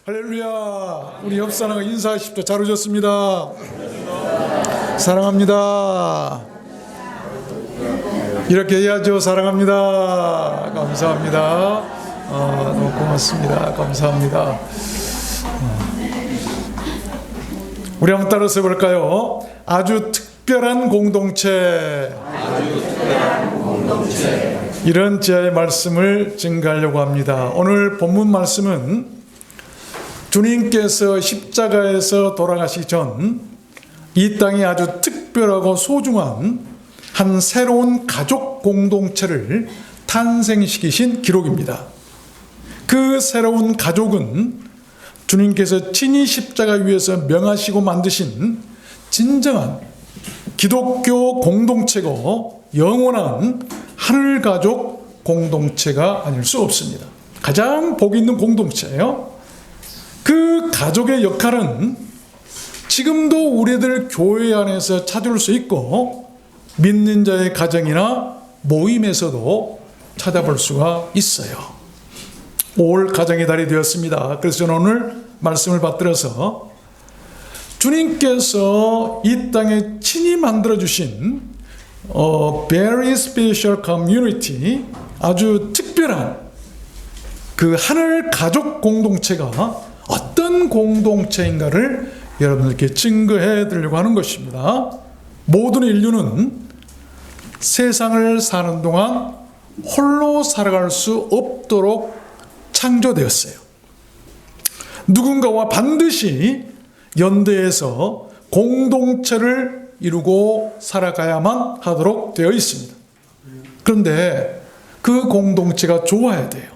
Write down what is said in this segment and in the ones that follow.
할렐루야. 우리 옆 사람과 인사하십시오. 잘 오셨습니다. 사랑합니다. 이렇게 해야죠. 사랑합니다. 감사합니다. 너무 고맙습니다. 감사합니다. 우리 한번 따라서 해볼까요? 아주 특별한 공동체. 이런 지하의 말씀을 증가하려고 합니다. 오늘 본문 말씀은 주님께서 십자가에서 돌아가시기 전 이 땅에 아주 특별하고 소중한 한 새로운 가족 공동체를 탄생시키신 기록입니다. 그 새로운 가족은 주님께서 친히 십자가 위에서 명하시고 만드신 진정한 기독교 공동체고 영원한 하늘 가족 공동체가 아닐 수 없습니다. 가장 복 있는 공동체예요. 그 가족의 역할은 지금도 우리들 교회 안에서 찾을 수 있고 믿는 자의 가정이나 모임에서도 찾아볼 수가 있어요. 올 가정의 달이 되었습니다. 그래서 저는 오늘 말씀을 받들어서 주님께서 이 땅에 친히 만들어주신 very special community, 아주 특별한 그 하늘 가족 공동체가 어떤 공동체인가를 여러분들께 증거해 드리려고 하는 것입니다. 모든 인류는 세상을 사는 동안 홀로 살아갈 수 없도록 창조되었어요. 누군가와 반드시 연대해서 공동체를 이루고 살아가야만 하도록 되어 있습니다. 그런데 그 공동체가 좋아야 돼요.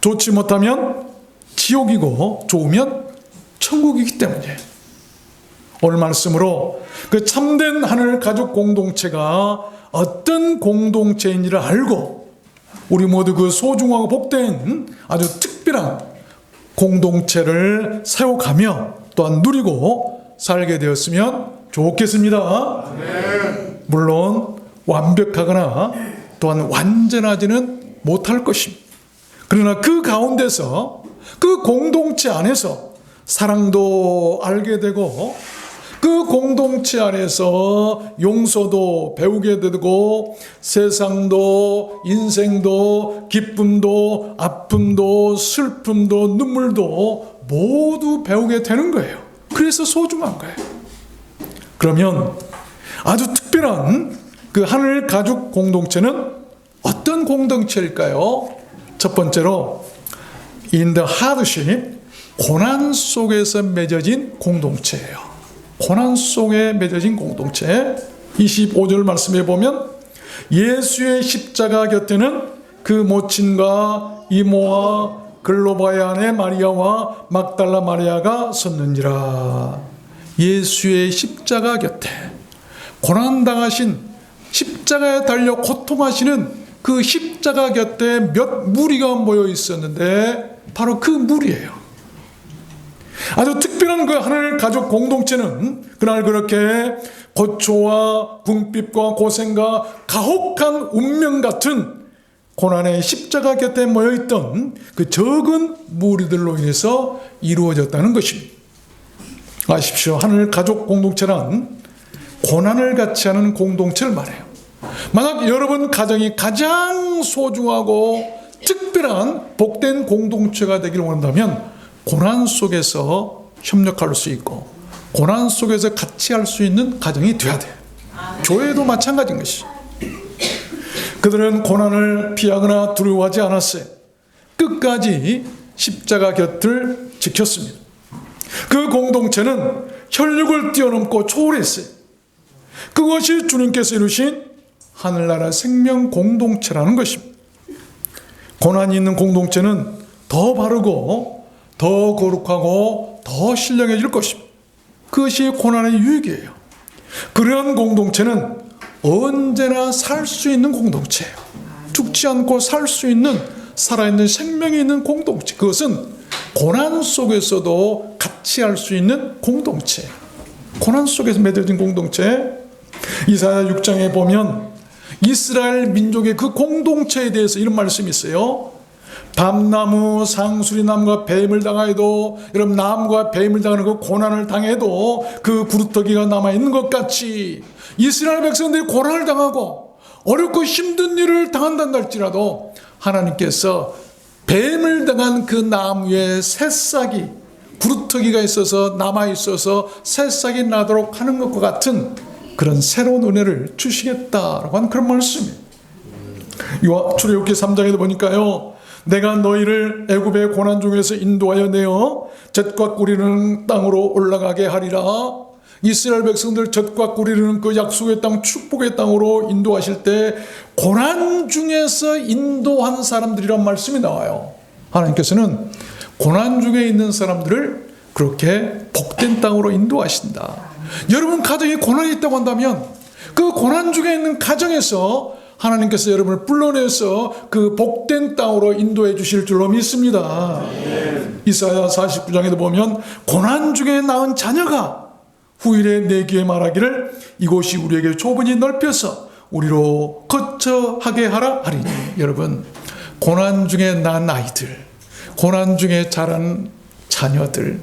좋지 못하면 지옥이고 좋으면 천국이기 때문이에요. 오늘 말씀으로 그 참된 하늘 가족 공동체가 어떤 공동체인지를 알고 우리 모두 그 소중하고 복된 아주 특별한 공동체를 세워가며 또한 누리고 살게 되었으면 좋겠습니다. 물론 완벽하거나 또한 완전하지는 못할 것입니다. 그러나 그 가운데서 그 공동체 안에서 사랑도 알게 되고 그 공동체 안에서 용서도 배우게 되고 세상도 인생도 기쁨도 아픔도 슬픔도 눈물도 모두 배우게 되는 거예요. 그래서 소중한 거예요. 그러면 아주 특별한 그 하늘 가족 공동체는 어떤 공동체일까요? 첫 번째로 in the hardship, 고난 속에서 맺어진 공동체예요. 고난 속에 맺어진 공동체. 25절 말씀해 보면 예수의 십자가 곁에는 그 모친과 이모와 글로바의 아내 마리아와 막달라 마리아가 섰는지라. 예수의 십자가 곁에 고난당하신 십자가에 달려 고통하시는 그 십자가 곁에 몇 무리가 모여 있었는데 바로 그 무리예요. 아주 특별한 그 하늘 가족 공동체는 그날 그렇게 고초와 궁핍과 고생과 가혹한 운명 같은 고난의 십자가 곁에 모여있던 그 적은 무리들로 인해서 이루어졌다는 것입니다. 아십시오. 하늘 가족 공동체란 고난을 같이 하는 공동체를 말해요. 만약 여러분 가정이 가장 소중하고 특별한 복된 공동체가 되기를 원한다면 고난 속에서 협력할 수 있고 고난 속에서 같이 할 수 있는 가정이 돼야 돼요. 교회도 마찬가지인 것이죠. 그들은 고난을 피하거나 두려워하지 않았어요. 끝까지 십자가 곁을 지켰습니다. 그 공동체는 혈육을 뛰어넘고 초월했어요. 그것이 주님께서 이루신 하늘나라 생명 공동체라는 것입니다. 고난이 있는 공동체는 더 바르고 더 거룩하고 더 신령해질 것입니다. 그것이 고난의 유익이에요. 그런 공동체는 언제나 살 수 있는 공동체예요. 죽지 않고 살 수 있는 살아있는 생명이 있는 공동체. 그것은 고난 속에서도 같이 할 수 있는 공동체. 고난 속에서 맺어진 공동체. 이사야 6장에 보면 이스라엘 민족의 그 공동체에 대해서 이런 말씀이 있어요. 담나무, 상수리나무가 뱀을 당해도, 여러분 나무가 뱀을 당하는 그 고난을 당해도 그 구루터기가 남아있는 것 같이 이스라엘 백성들이 고난을 당하고 어렵고 힘든 일을 당한다 할지라도 하나님께서 뱀을 당한 그 나무에 새싹이, 구루터기가 있어서 남아있어서 새싹이 나도록 하는 것과 같은 그런 새로운 은혜를 주시겠다라고 하는 그런 말씀이에요. 출애굽기 3장에도 보니까요, 내가 너희를 애굽의 고난 중에서 인도하여 내어 젖과 꿀이는 땅으로 올라가게 하리라. 이스라엘 백성들 젖과 꿀이는 그 약속의 땅, 축복의 땅으로 인도하실 때 고난 중에서 인도한 사람들이란 말씀이 나와요. 하나님께서는 고난 중에 있는 사람들을 그렇게 복된 땅으로 인도하신다. 여러분 가정에 고난이 있다고 한다면 그 고난 중에 있는 가정에서 하나님께서 여러분을 불러내서 그 복된 땅으로 인도해 주실 줄로 믿습니다. 이사야 49장에도 보면 고난 중에 낳은 자녀가 후일에 내 귀에 말하기를 이곳이 우리에게 좁으니 넓혀서 우리로 거처하게 하라 하리니. 여러분 고난 중에 낳은 아이들, 고난 중에 자란 자녀들,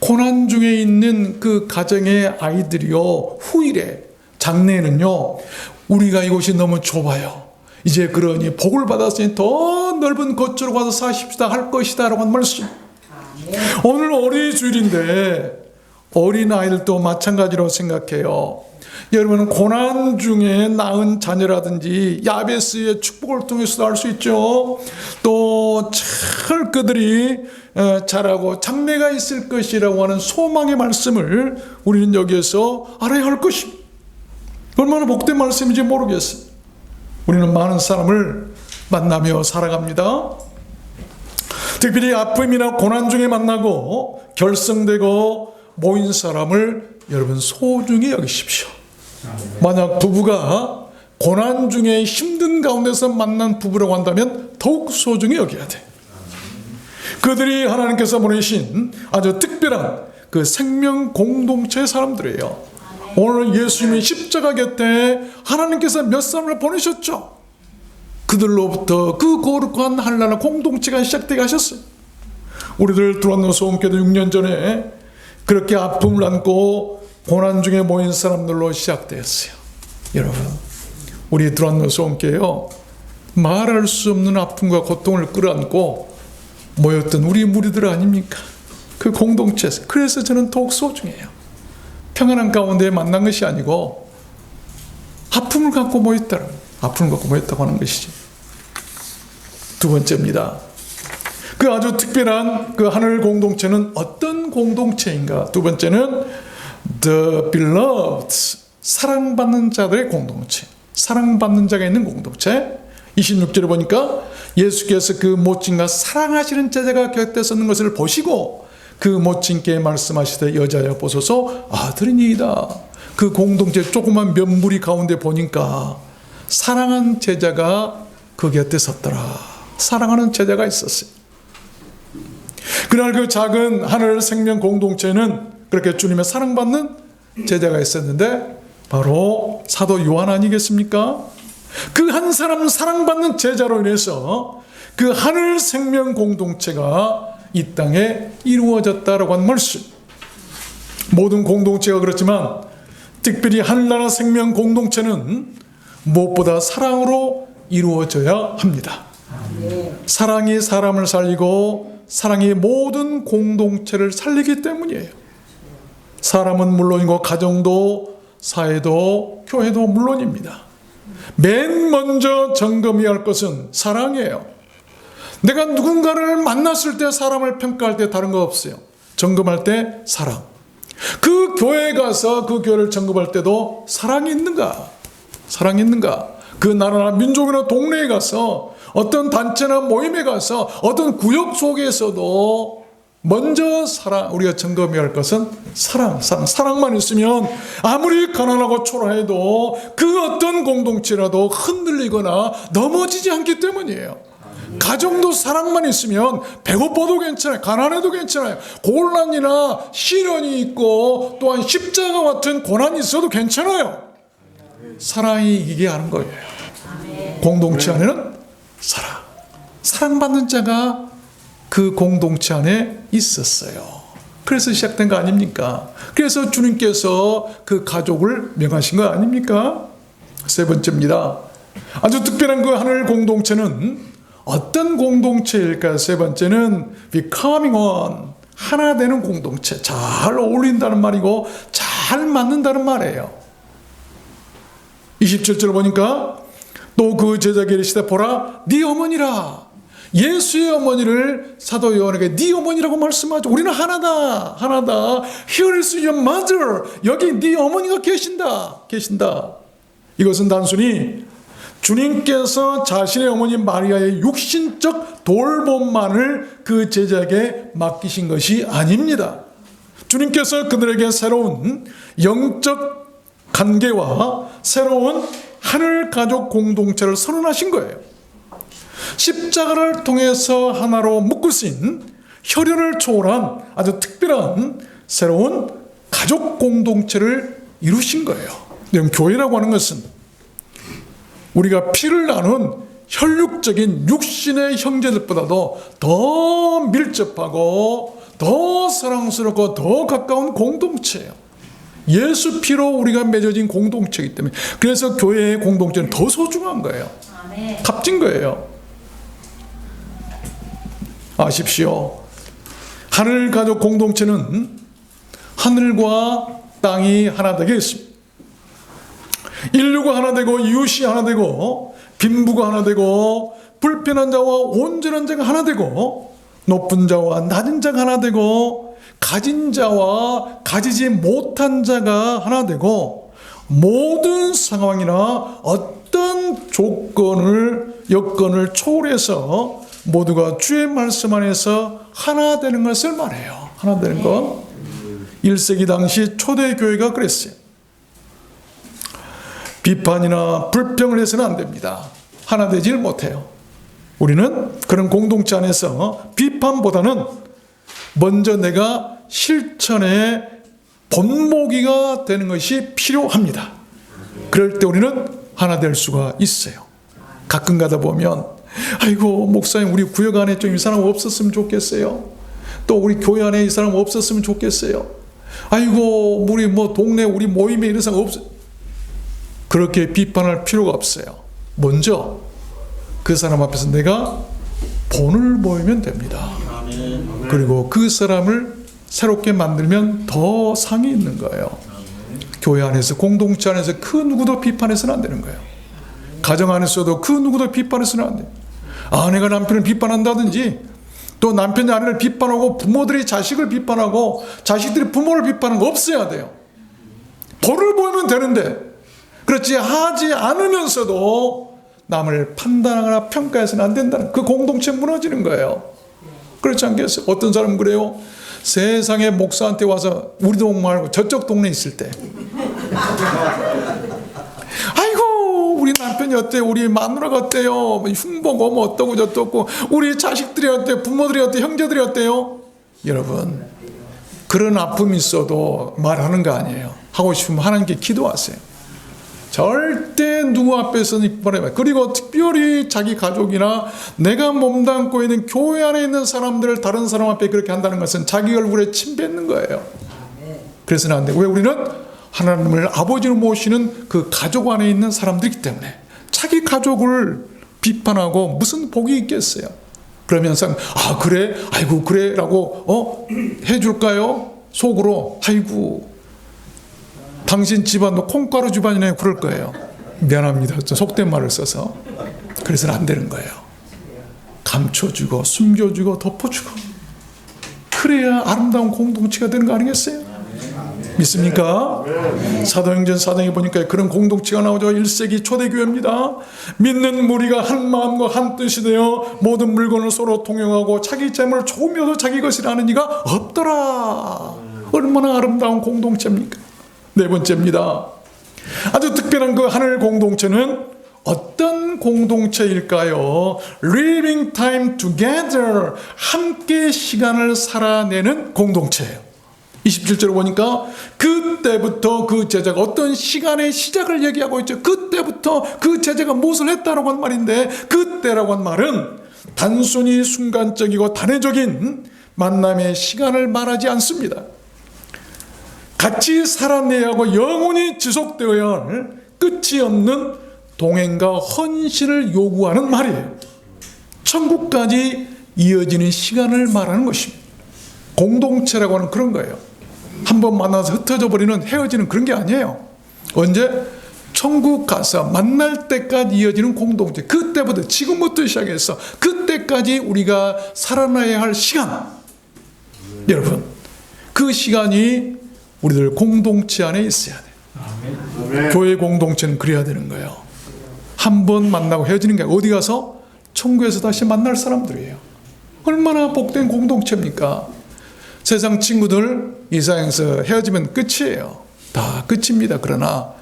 고난 중에 있는 그 가정의 아이들이요, 후일에 장래에는요, 우리가 이곳이 너무 좁아요. 이제 그러니 복을 받았으니 더 넓은 거처로 가서 사십시다 할 것이다 라고 한 말씀. 오늘 어린이 주일인데 어린아이들도 마찬가지로 생각해요. 여러분은 고난 중에 낳은 자녀라든지 야베스의 축복을 통해서도 알 수 있죠. 또 잘 그들이 자라고 장래가 있을 것이라고 하는 소망의 말씀을 우리는 여기에서 알아야 할 것입니다. 얼마나 복된 말씀인지 모르겠어요. 우리는 많은 사람을 만나며 살아갑니다. 특별히 아픔이나 고난 중에 만나고 결성되고 모인 사람을 여러분 소중히 여기십시오. 만약 부부가 고난 중에 힘든 가운데서 만난 부부라고 한다면 더욱 소중히 여겨야 돼. 그들이 하나님께서 보내신 아주 특별한 그 생명 공동체의 사람들이에요. 오늘 예수님이 십자가 곁에 하나님께서 몇 사람을 보내셨죠. 그들로부터 그 거룩한 한란한 공동체가 시작되게 하셨어요. 우리들 두란노 소원교도 6년 전에 그렇게 아픔을 안고 고난 중에 모인 사람들로 시작되었어요. 여러분, 우리 두란노 소원교회요, 말할 수 없는 아픔과 고통을 끌어안고 모였던 우리 무리들 아닙니까? 그 공동체에서. 그래서 저는 더욱 소중해요. 평안한 가운데 만난 것이 아니고 아픔을 갖고 모였다는, 아픔을 갖고 모였다고 하는 것이지. 두 번째입니다. 그 아주 특별한 그 하늘 공동체는 어떤 공동체인가? 두 번째는 The Beloved, 사랑받는 자들의 공동체, 사랑받는 자가 있는 공동체. 26절에 보니까 예수께서 그 모친과 사랑하시는 제자가 곁에 서는 것을 보시고 그 모친께 말씀하시되 여자여 보소서 아들이니이다. 그 공동체 조그만 몇 무리 가운데 보니까 사랑하는 제자가 그 곁에 섰더라. 사랑하는 제자가 있었어요. 그날 그 작은 하늘 생명 공동체는 그렇게 주님의 사랑받는 제자가 있었는데 바로 사도 요한 아니겠습니까? 그 한 사람 사랑받는 제자로 인해서 그 하늘 생명 공동체가 이 땅에 이루어졌다라고 한 말씀. 모든 공동체가 그렇지만 특별히 하늘나라 생명 공동체는 무엇보다 사랑으로 이루어져야 합니다. 사랑이 사람을 살리고 사랑이 모든 공동체를 살리기 때문이에요. 사람은 물론이고 가정도 사회도 교회도 물론입니다. 맨 먼저 점검해야 할 것은 사랑이에요. 내가 누군가를 만났을 때 사람을 평가할 때 다른 거 없어요. 점검할 때 사랑. 그 교회에 가서 그 교회를 점검할 때도 사랑이 있는가? 사랑이 있는가? 그 나라나 민족이나 동네에 가서 어떤 단체나 모임에 가서 어떤 구역 속에서도 먼저 사랑, 우리가 점검해야 할 것은 사랑만 있으면 아무리 가난하고 초라해도 그 어떤 공동체라도 흔들리거나 넘어지지 않기 때문이에요. 가정도 사랑만 있으면 배고파도 괜찮아요. 가난해도 괜찮아요. 곤란이나 시련이 있고 또한 십자가 같은 고난이 있어도 괜찮아요. 사랑이 이기게 하는 거예요. 공동체 안에는 사랑 사랑받는 자가 그 공동체 안에 있었어요. 그래서 시작된 거 아닙니까? 그래서 주님께서 그 가족을 명하신 거 아닙니까? 세 번째입니다. 아주 특별한 그 하늘 공동체는 어떤 공동체일까요? 세 번째는 becoming one, 하나 되는 공동체. 잘 어울린다는 말이고 잘 맞는다는 말이에요. 27절 보니까 또 그 제자에게 이르시되 보라 네 어머니라. 예수의 어머니를 사도 요한에게 네 어머니라고 말씀하죠. 우리는 하나다. Here is your mother. 여기 네 어머니가 계신다. 이것은 단순히 주님께서 자신의 어머니 마리아의 육신적 돌봄만을 그 제자에게 맡기신 것이 아닙니다. 주님께서 그들에게 새로운 영적 관계와 새로운 하늘 가족 공동체를 선언하신 거예요. 십자가를 통해서 하나로 묶으신 혈연을 초월한 아주 특별한 새로운 가족 공동체를 이루신 거예요. 여러분, 교회라고 하는 것은 우리가 피를 나눈 혈육적인 육신의 형제들보다도 더 밀접하고 더 사랑스럽고 더 가까운 공동체예요. 예수 피로 우리가 맺어진 공동체이기 때문에 그래서 교회의 공동체는 더 소중한 거예요. 값진 거예요. 아십시오. 하늘 가족 공동체는 하늘과 땅이 하나 되게 했습니다. 인류가 하나 되고 이웃이 하나 되고 빈부가 하나 되고 불편한 자와 온전한 자가 하나 되고 높은 자와 낮은 자가 하나 되고 가진 자와 가지지 못한 자가 하나 되고 모든 상황이나 어떤 여건을 초월해서 모두가 주의 말씀 안에서 하나 되는 것을 말해요. 하나 되는 것. 1세기 당시 초대교회가 그랬어요. 비판이나 불평을 해서는 안 됩니다. 하나 되질 못해요. 우리는 그런 공동체 안에서 비판보다는 먼저 내가 실천의 본보기가 되는 것이 필요합니다. 그럴 때 우리는 하나 될 수가 있어요. 가끔 가다 보면 아이고 목사님 우리 구역 안에 좀 이 사람 없었으면 좋겠어요. 또 우리 교회 안에 이 사람 없었으면 좋겠어요. 아이고 우리 동네 우리 모임에 이런 사람 없어. 그렇게 비판할 필요가 없어요. 먼저 그 사람 앞에서 내가 본을 보이면 됩니다. 그리고 그 사람을 새롭게 만들면 더 상이 있는 거예요. 교회 안에서 공동체 안에서 그 누구도 비판해서는 안 되는 거예요. 가정 안에서도 그 누구도 비판해서는 안 돼요. 아내가 남편을 비판한다든지 또 남편이 아내를 비판하고 부모들이 자식을 비판하고 자식들이 부모를 비판하는 거 없어야 돼요. 본을 보이면 되는데 그렇지 하지 않으면서도 남을 판단하거나 평가해서는 안 된다는 그 공동체 무너지는 거예요. 그렇지 않겠어요? 어떤 사람은 그래요. 세상에 목사한테 와서 우리 동네 말고 저쪽 동네 있을 때 아이고 우리 남편이 어때요? 우리 마누라가 어때요? 흉보고 뭐 어떠고 저떠고 우리 자식들이 어때요? 부모들이 어때요? 형제들이 어때요? 여러분 그런 아픔이 있어도 말하는 거 아니에요. 하고 싶으면 하나님께 기도하세요. 절대 누구 앞에서는 이뻐해요. 그리고 특별히 자기 가족이나 내가 몸담고 있는 교회 안에 있는 사람들을 다른 사람 앞에 그렇게 한다는 것은 자기 얼굴에 침 뱉는 거예요. 그래서는 안 돼요. 왜? 우리는 하나님을 아버지로 모시는 그 가족 안에 있는 사람들이기 때문에 자기 가족을 비판하고 무슨 복이 있겠어요. 그러면서 아 그래? 아이고 그래? 라고 해줄까요? 속으로 아이고 당신 집안도 콩가루 집안이네 그럴 거예요. 미안합니다. 속된 말을 써서. 그래서는 안 되는 거예요. 감춰주고 숨겨주고 덮어주고 그래야 아름다운 공동체가 되는 거 아니겠어요? 믿습니까? 사도행전 4장에 보니까 그런 공동체가 나오죠. 1세기 초대교회입니다. 믿는 무리가 한 마음과 한 뜻이 되어 모든 물건을 서로 통용하고 자기 재물을 조금이라도 자기 것이라 하는 이가 없더라. 얼마나 아름다운 공동체입니까? 네 번째입니다. 아주 특별한 그 하늘 공동체는 어떤 공동체일까요? Living time together. 함께 시간을 살아내는 공동체예요. 27절을 보니까 그때부터 그 제자가 어떤 시간의 시작을 얘기하고 있죠. 그때부터 그 제자가 무엇을 했다라고 한 말인데 그때라고 한 말은 단순히 순간적이고 단회적인 만남의 시간을 말하지 않습니다. 같이 살아내야 하고 영원히 지속되어야 할 끝이 없는 동행과 헌신을 요구하는 말이에요. 천국까지 이어지는 시간을 말하는 것입니다. 공동체라고 하는 그런 거예요. 한번 만나서 흩어져 버리는, 헤어지는 그런 게 아니에요. 언제? 천국 가서 만날 때까지 이어지는 공동체. 그때부터, 지금부터 시작해서 그때까지 우리가 살아나야 할 시간. 여러분, 그 시간이 우리들 공동체 안에 있어야 돼요. 교회 공동체는 그래야 되는 거예요. 한 번 만나고 헤어지는 게 어디 가서? 천국에서 다시 만날 사람들이에요. 얼마나 복된 공동체입니까? 세상 친구들 이 세상에서 헤어지면 끝이에요. 다 끝입니다. 그러나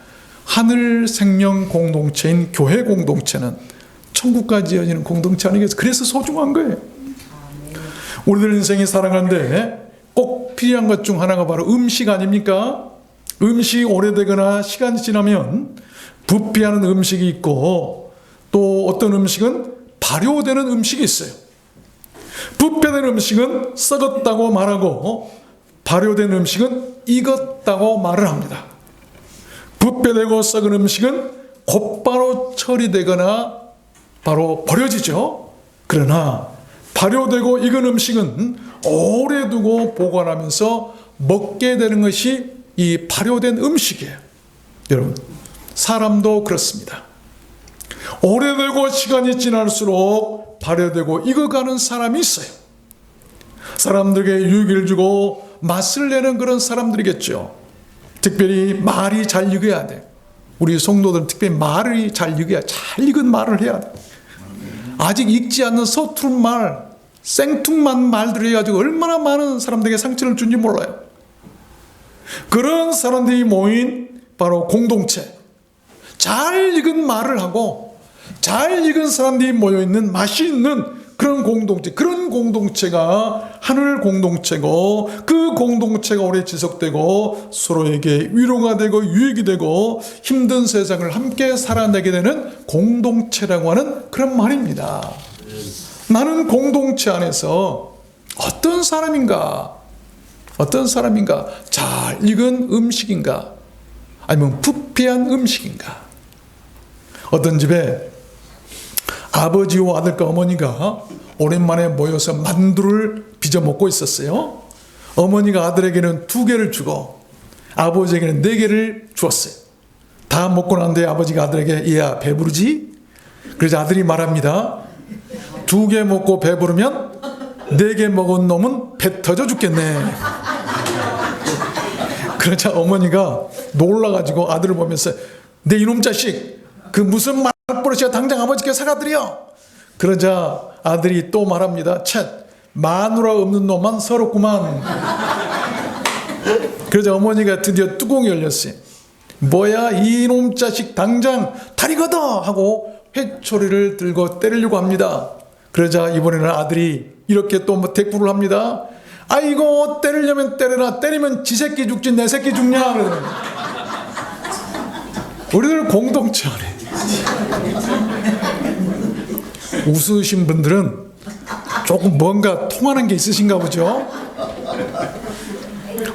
하늘 생명 공동체인 교회 공동체는 천국까지 이어지는 공동체 아니겠어요? 그래서 소중한 거예요. 우리들 인생이 살아가는데 꼭 필요한 것 중 하나가 바로 음식 아닙니까? 음식이 오래되거나 시간이 지나면 부패하는 음식이 있고, 또 어떤 음식은 발효되는 음식이 있어요. 부패된 음식은 썩었다고 말하고, 발효된 음식은 익었다고 말을 합니다. 부패되고 썩은 음식은 곧바로 처리되거나 바로 버려지죠. 그러나 발효되고 익은 음식은 오래 두고 보관하면서 먹게 되는 것이 이 발효된 음식이에요. 여러분, 사람도 그렇습니다. 오래되고 시간이 지날수록 발효되고 익어가는 사람이 있어요. 사람들에게 유익을 주고 맛을 내는 그런 사람들이겠죠. 특별히 말이 잘 익어야 돼. 우리 성도들은 특별히 말이 잘 익어야, 잘 익은 말을 해야 돼. 아직 익지 않는 서투른 말, 생뚱만 말들 해가지고 얼마나 많은 사람들에게 상처를 준지 몰라요. 그런 사람들이 모인 바로 공동체. 잘 익은 말을 하고 잘 익은 사람들이 모여있는 맛이 있는 그런 공동체, 그런 공동체가 하늘 공동체고, 그 공동체가 오래 지속되고 서로에게 위로가 되고 유익이 되고 힘든 세상을 함께 살아내게 되는 공동체라고 하는 그런 말입니다. 나는 공동체 안에서 어떤 사람인가? 어떤 사람인가? 잘 익은 음식인가? 아니면 부패한 음식인가? 어떤 집에 아버지와 아들과 어머니가 오랜만에 모여서 만두를 빚어 먹고 있었어요. 어머니가 아들에게는 2개를 주고 아버지에게는 4개를 주었어요. 다 먹고 난 뒤에 아버지가 아들에게, 얘야 배부르지? 그래서 아들이 말합니다. 2개 먹고 배부르면 4개 먹은 놈은 배 터져 죽겠네. 그러자 어머니가 놀라가지고 아들을 보면서, 내 이놈 자식, 그 무슨 말버릇이야, 당장 아버지께 사과드려. 그러자 아들이 또 말합니다. 쳇, 마누라 없는 놈만 서럽구만. 그러자 어머니가 드디어 뚜껑이 열렸어요. 뭐야 이놈 자식, 당장 다리 걷어 하고 회초리를 들고 때리려고 합니다. 그러자 이번에는 아들이 이렇게 또 대꾸를 합니다. 아이고, 때리려면 때려라. 때리면 지 새끼 죽지 내 새끼 죽냐. 우리들 공동체 안에 웃으신 분들은 조금 뭔가 통하는 게 있으신가 보죠.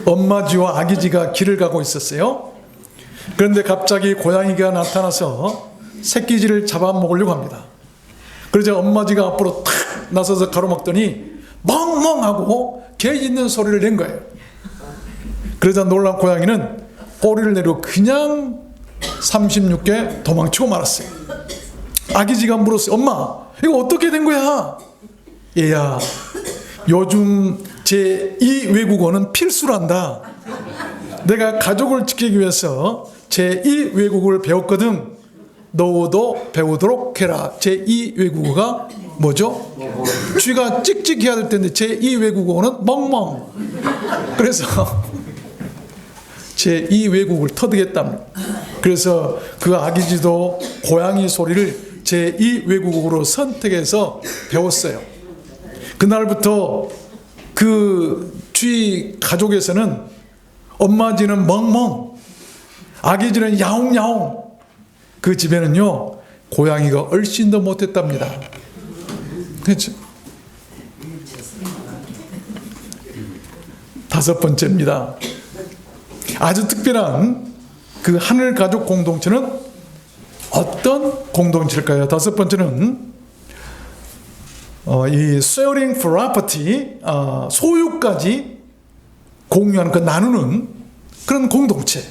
엄마쥐와 아기쥐가 길을 가고 있었어요. 그런데 갑자기 고양이가 나타나서 새끼쥐를 잡아먹으려고 합니다. 그러자 엄마쥐가 앞으로 탁 나서서 가로막더니 멍멍하고 개 짖는 소리를 낸 거예요. 그러자 놀란 고양이는 꼬리를 내리고 그냥 36개 도망치고 말았어요. 아기쥐가 물었어요. 엄마, 이거 어떻게 된 거야? 얘야, 요즘 제2 외국어는 필수란다. 내가 가족을 지키기 위해서 제2 외국어를 배웠거든. 너도 배우도록 해라. 제2 외국어가 뭐죠? 쥐가 찍찍해야 될 텐데 제2 외국어는 멍멍. 그래서 제2 외국어를 터득했답니다. 그래서 그 아기쥐도 고양이 소리를 제2 외국어로 선택해서 배웠어요. 그날부터 그 쥐 가족에서는 엄마쥐는 멍멍, 아기쥐는 야옹야옹. 그 집에는요 고양이가 얼씬도 못했답니다. 그렇죠? 다섯 번째입니다. 아주 특별한 그 하늘 가족 공동체는 어떤 공동체일까요? 다섯 번째는 이 sharing property, 소유까지 공유하는, 그 나누는 그런 공동체.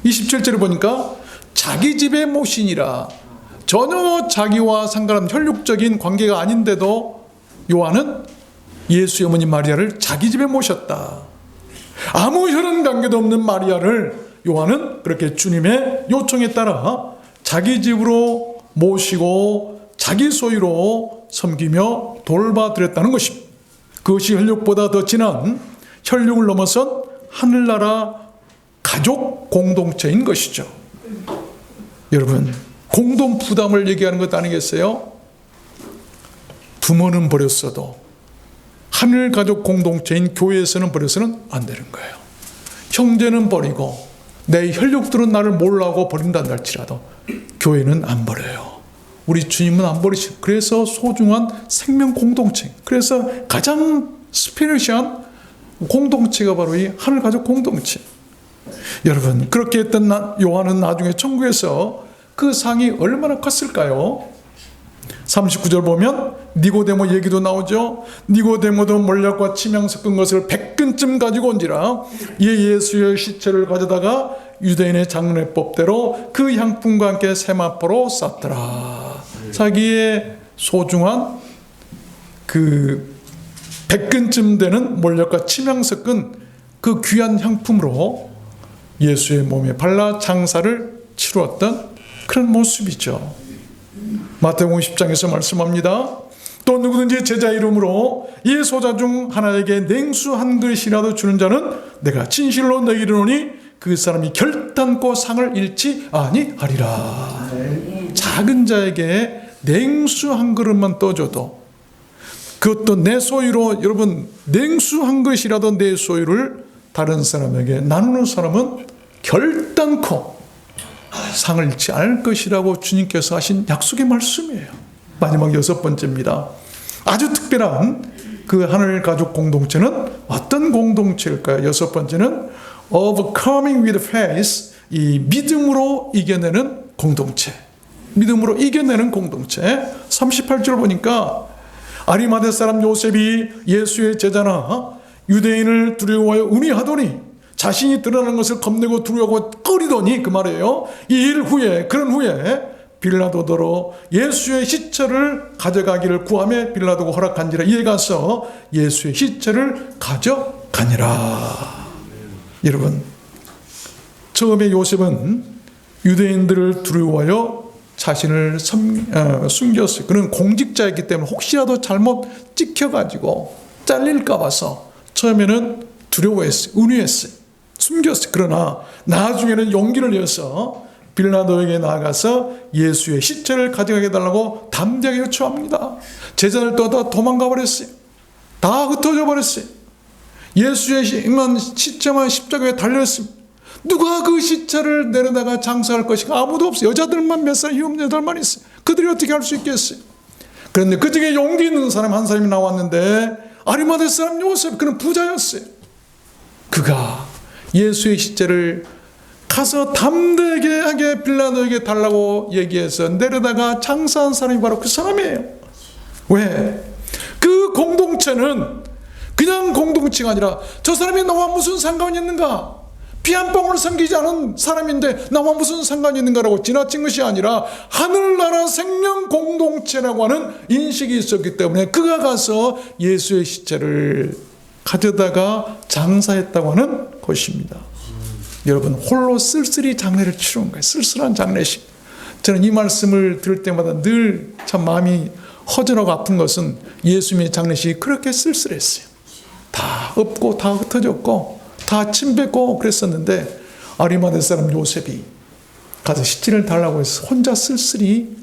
27절에 보니까 자기 집의 모신이라, 전혀 자기와 상관없는 혈육적인 관계가 아닌데도 요한은 예수의 어머니 마리아를 자기 집에 모셨다. 아무 혈연 관계도 없는 마리아를 요한은 그렇게 주님의 요청에 따라 자기 집으로 모시고 자기 소유로 섬기며 돌봐드렸다는 것입니다. 그것이 혈육보다 더 진한, 혈육을 넘어선 하늘나라 가족 공동체인 것이죠. 여러분, 공동 부담을 얘기하는 것 아니겠어요? 부모는 버렸어도 하늘 가족 공동체인 교회에서는 버려서는 안 되는 거예요. 형제는 버리고 내 혈육들은 나를 몰라고 버린다는 할지라도 교회는 안 버려요. 우리 주님은 안 버리시고, 그래서 소중한 생명 공동체, 그래서 가장 스피리시한 공동체가 바로 이 하늘 가족 공동체. 여러분, 그렇게 했던 요한은 나중에 천국에서 그 상이 얼마나 컸을까요? 39절 보면 니고데모 얘기도 나오죠. 니고데모도 몰약과 침향 섞은 것을 100근쯤 가지고 온지라 이에 예수의 시체를 가져다가 유대인의 장례법대로 그 향품과 함께 세마포로 쌌더라. 자기의 소중한 그 100근쯤 되는 몰약과 침향 섞은 그 귀한 향품으로 예수의 몸에 발라 장사를 치루었던 그런 모습이죠. 마태복음 10장에서 말씀합니다. 또 누구든지 제자 이름으로 이 소자 중 하나에게 냉수 한 그릇이라도 주는 자는 내가 진실로 너희에게 이르노니 그 사람이 결단코 상을 잃지 아니하리라. 작은 자에게 냉수 한 그릇만 떠줘도, 그것도 내 소유로, 여러분, 냉수 한 그릇이라도 내 소유를 다른 사람에게 나누는 사람은 결단코 상을 잃지 않을 것이라고 주님께서 하신 약속의 말씀이에요. 마지막 여섯 번째입니다. 아주 특별한 그 하늘 가족 공동체는 어떤 공동체일까요? 여섯 번째는 overcoming with faith, 이 믿음으로 이겨내는 공동체. 믿음으로 이겨내는 공동체. 38절 보니까 아리마대 사람 요셉이 예수의 제자나 유대인을 두려워하여 의뢰하더니 자신이 드러나는 것을 겁내고 두려워하고 꺼리더니, 그 말이에요. 이 일 후에, 그런 후에 빌라도더러 예수의 시체를 가져가기를 구하며 빌라도가 허락한지라 이에 가서 예수의 시체를 가져가니라. 여러분, 처음에 요셉은 유대인들을 두려워하여 자신을 숨겼어요. 그는 공직자였기 때문에 혹시라도 잘못 찍혀가지고 잘릴까 봐서 처음에는 두려워했어요. 은유했어요. 숨겼어요. 그러나 나중에는 용기를 내서 빌라도에게 나아가서 예수의 시체를 가져가게 해달라고 담대하게 요청합니다. 제자들 또 다 도망가 버렸어요. 다 흩어져 버렸어요. 예수의 시체만 십자가에 달렸습니다. 누가 그 시체를 내려다가 장사할 것인가? 아무도 없어요. 여자들만 몇 살, 희없는 여자들만 있어요. 그들이 어떻게 할 수 있겠어요? 그런데 그 중에 용기 있는 사람 한 사람이 나왔는데, 아리마대 사람 요셉, 그는 부자였어요. 그가 예수의 시체를 가서 담대하게 빌라도에게 달라고 얘기해서 내려다가 장사한 사람이 바로 그 사람이에요. 왜? 그 공동체는 그냥 공동체가 아니라 저 사람이 나와 무슨 상관이 있는가? 피 한 방울 삼키지 않은 사람인데 나와 무슨 상관이 있는가라고 지나친 것이 아니라 하늘나라 생명 공동체라고 하는 인식이 있었기 때문에 그가 가서 예수의 시체를 가져다가 장사했다고 하는 것입니다. 여러분, 홀로 쓸쓸히 장례를 치르는 거예요. 쓸쓸한 장례식. 저는 이 말씀을 들을 때마다 늘 참 마음이 허전하고 아픈 것은 예수님의 장례식이 그렇게 쓸쓸했어요. 다 없고 다 흩어졌고 다 침뱉고 그랬었는데 아리마대 사람 요셉이 가서 시체를 달라고 해서 혼자 쓸쓸히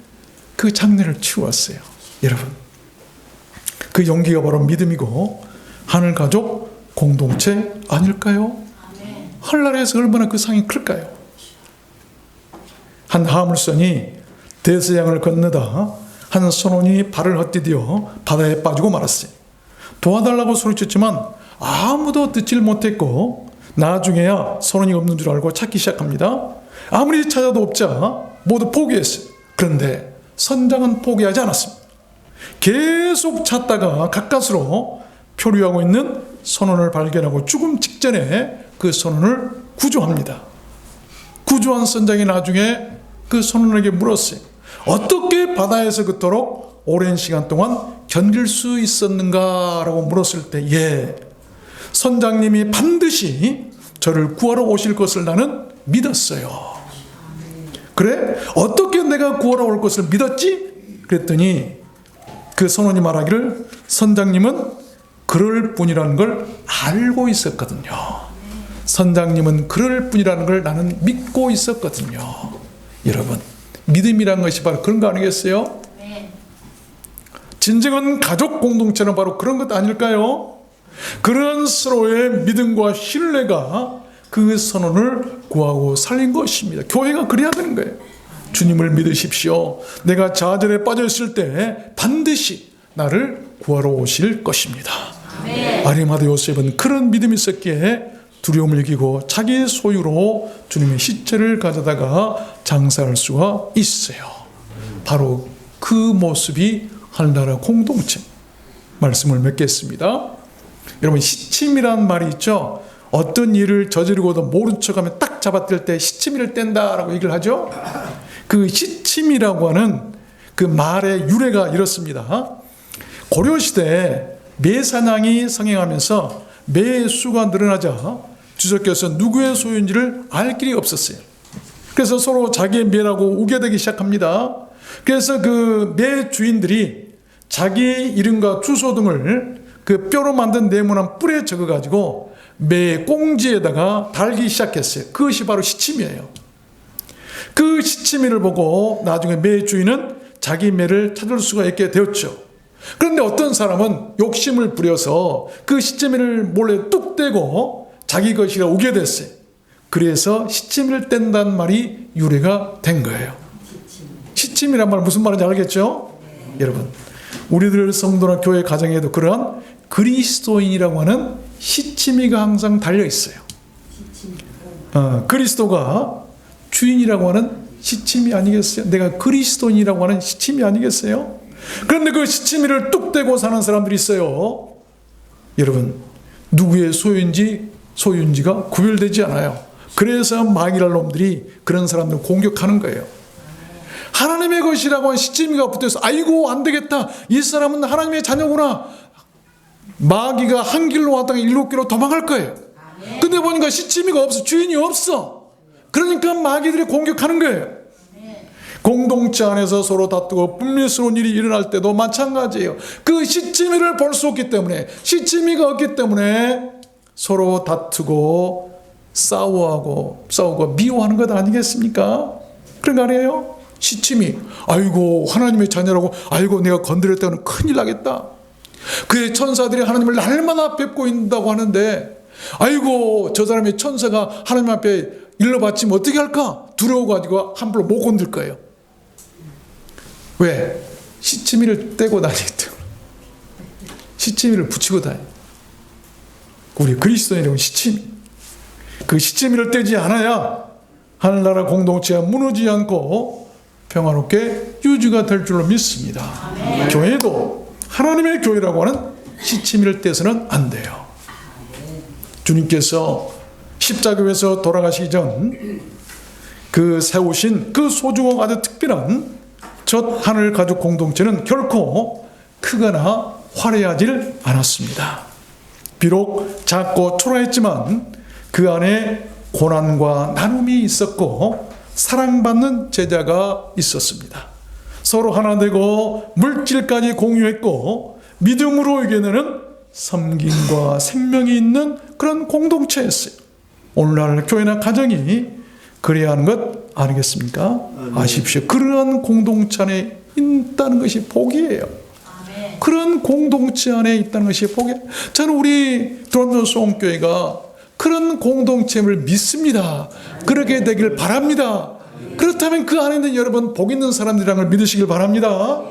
그 장례를 치루었어요. 여러분, 그 용기가 바로 믿음이고 하늘 가족 공동체 아닐까요? 하늘나라에서 얼마나 그 상이 클까요? 한 하물선이 대서양을 건너다 한 선원이 발을 헛디뎌 바다에 빠지고 말았어요. 도와달라고 소리쳤지만 아무도 듣질 못했고, 나중에야 선원이 없는 줄 알고 찾기 시작합니다. 아무리 찾아도 없자 모두 포기했어요. 그런데 선장은 포기하지 않았습니다. 계속 찾다가 가까스로 표류하고 있는 선원을 발견하고 죽음 직전에 그 선원을 구조합니다. 구조한 선장이 나중에 그 선원에게 물었어요. 어떻게 바다에서 그토록 오랜 시간 동안 견딜 수 있었는가라고 물었을 때, 선장님이 반드시 저를 구하러 오실 것을 나는 믿었어요. 그래? 어떻게 내가 구하러 올 것을 믿었지? 그랬더니 그 선원이 말하기를, 선장님은 그럴 뿐이라는 걸 알고 있었거든요. 선장님은 그럴 뿐이라는 걸 나는 믿고 있었거든요. 여러분, 믿음이란 것이 바로 그런 거 아니겠어요? 진정한 가족 공동체는 바로 그런 것 아닐까요? 그런 서로의 믿음과 신뢰가 그 선원을 구하고 살린 것입니다. 교회가 그래야 되는 거예요. 주님을 믿으십시오. 내가 좌절에 빠져 있을 때 반드시 나를 구하러 오실 것입니다. 아리마다 요셉은 그런 믿음이 있었기에 두려움을 이기고 자기 소유로 주님의 시체를 가져다가 장사할 수가 있어요. 바로 그 모습이 하늘나라 공동체. 말씀을 맺겠습니다. 여러분, 시침이란 말이 있죠. 어떤 일을 저지르고도 모른 척하면 딱 잡아뜰 때 시치미를 뗀다라고 얘기를 하죠. 그 시침이라고 하는 그 말의 유래가 이렇습니다. 고려시대에 매사냥이 성행하면서 매의 수가 늘어나자 주석께서 누구의 소유인지를 알 길이 없었어요. 그래서 서로 자기의 매라고 우겨대기 시작합니다. 그래서 그 매 주인들이 자기 이름과 주소 등을 그 뼈로 만든 네모난 뿔에 적어가지고 매 꽁지에다가 달기 시작했어요. 그것이 바로 시침이에요. 그 시치미를 보고 나중에 매 주인은 자기 매를 찾을 수가 있게 되었죠. 그런데 어떤 사람은 욕심을 부려서 그 시치미를 몰래 뚝 떼고 자기 것이라 우게 됐어요. 그래서 시치미를 뗀다는 말이 유래가 된 거예요. 시침이란 말 무슨 말인지 알겠죠? 여러분, 우리들 성도나 교회 가정에도 그러한 그리스도인이라고 하는 시치미가 항상 달려 있어요. 그리스도가 주인이라고 하는 시침이 아니겠어요? 내가 그리스도인이라고 하는 시침이 아니겠어요? 그런데 그 시치미를 뚝 떼고 사는 사람들이 있어요. 여러분, 누구의 소유인지가 구별되지 않아요. 그래서 마귀랄 놈들이 그런 사람들 공격하는 거예요. 하나님의 것이라고 하는 시치미가 붙어서 아이고 안 되겠다, 이 사람은 하나님의 자녀구나. 마귀가 한 길로 왔다가 일곱 길로 도망갈 거예요. 근데 보니까 시치미가 없어, 주인이 없어. 그러니까 마귀들이 공격하는 거예요. 공동체 안에서 서로 다투고 불미스러운 일이 일어날 때도 마찬가지예요. 그 시치미를 볼 수 없기 때문에, 시치미가 없기 때문에 서로 다투고 싸우고 미워하는 것 아니겠습니까? 그런 거 아니에요? 시침이, 아이고 하나님의 자녀라고, 아이고 내가 건드렸다면 큰일 나겠다. 그의 천사들이 하나님을 날마다 뵙고 있다고 하는데, 아이고 저 사람의 천사가 하나님 앞에 일러바치면 어떻게 할까? 두려워가지고 함부로 못 건들 거예요. 왜? 시치미를 떼고 다니기 때문에. 시치미를 붙이고 다니. 우리 그리스도인은 시치미. 그 시치미를 떼지 않아야 하늘나라 공동체가 무너지지 않고 평화롭게 유지가 될 줄로 믿습니다. 아멘. 교회도 하나님의 교회라고 하는 시치미를 떼서는 안 돼요. 주님께서 십자가에서 돌아가시기 전 그 세우신 그 소중하고 아주 특별한 첫 하늘 가족 공동체는 결코 크거나 화려하지 않았습니다. 비록 작고 초라했지만 그 안에 고난과 나눔이 있었고 사랑받는 제자가 있었습니다. 서로 하나 되고 물질까지 공유했고 믿음으로 이겨내는 섬김과 생명이 있는 그런 공동체였어요. 오늘날 교회나 가정이 그래야 하는 것 아니겠습니까? 아십시오. 그러한 공동체 안에 있다는 것이 복이에요. 그런 공동체 안에 있다는 것이 복이에요. 저는 우리 도란도 소원교회가 그런 공동체를 믿습니다. 그렇게 되길 바랍니다. 그렇다면 그 안에 있는 여러분 복 있는 사람들이라는 걸 믿으시길 바랍니다.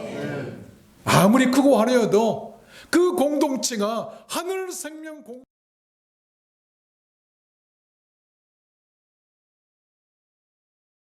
아무리 크고 화려해도 그 공동체가 하늘 생명